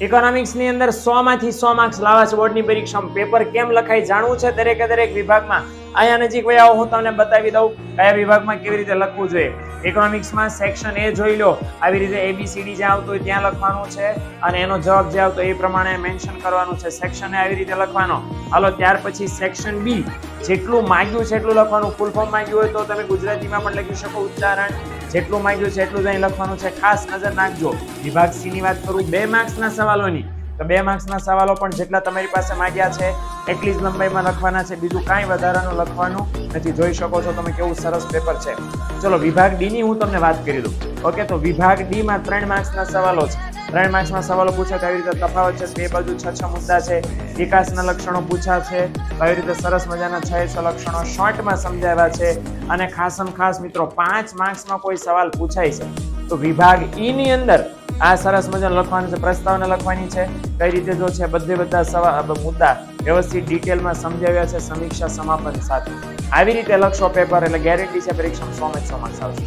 Economics ની અંદર 100 માંથી 100 માર્ક્સ લાવવા છે બોર્ડની પરીક્ષામાં. પેપર કેમ લખાય જાણવું છે દરેકે દરેક વિભાગમાં. અહીંયા નજીક વહી આવો, હું તમને બતાવી દઉં કયા વિભાગમાં કેવી રીતે લખવું જોઈએ. ઇકોનોમિક્સમાં સેક્શન એ જોઈ લો, આવી રીતે ABCD જ્યાં આવતું હોય ત્યાં લખવાનું છે અને એનો જવાબ જે આવતો એ પ્રમાણે મેન્શન કરવાનું છે. સેક્શન એ આવી રીતે લખવાનો. હાલો, ત્યાર પછી સેક્શન બી, જેટલું માંગ્યું છે એટલું લખવાનું. ફૂલ ફોર્મ માંગ્યું હોય તો તમે ગુજરાતીમાં પણ લખી શકો, ઉચ્ચારણ જેટલું માંગ્યું છે એટલું જ અહીં લખવાનું છે. ખાસ નજર નાખજો. વિભાગ સી ની વાત કરું, 2 માર્ક્સના સવાલોની, તો 2 માર્ક્સના સવાલો પણ જેટલા તમારી પાસે માંગ્યા છે એટલી જ લંબાઈમાં લખવાના છે. બીજું કાંઈ વધારાનું લખવાનું નથી. જોઈ શકો છો તમે કેવું સરસ પેપર છે. ચલો, વિભાગ ડી ની હું તમને વાત કરી દઉં. ઓકે, તો વિભાગ ડી માં 3 માર્ક્સના સવાલો છે. 3 માર્ક્સના સવાલો પૂછે તો આવી રીતે તફાવત છે, બે બાજુ 6 મુદ્દા છે, વિકાસના લક્ષણો પૂછ્યા છે, આવી રીતે સરસ મજાના 6 લક્ષણો શોર્ટમાં સમજાવ્યા છે. અને ખાસમ ખાસ મિત્રો 5 માર્ક્સમાં કોઈ સવાલ પૂછાય છે તો વિભાગ ઈ ની અંદર આ સરસ મજાનું લખવાનું છે. પ્રસ્તાવના લખવાની છે, કઈ રીતે જો છે બધા મુદ્દા વ્યવસ્થિત ડિટેલમાં સમજાવ્યા છે, સમીક્ષા સમાપન સાથે. આવી રીતે લખશો પેપર એટલે ગેરંટી છે પરીક્ષામાં 100 માર્ક્સ આવશે.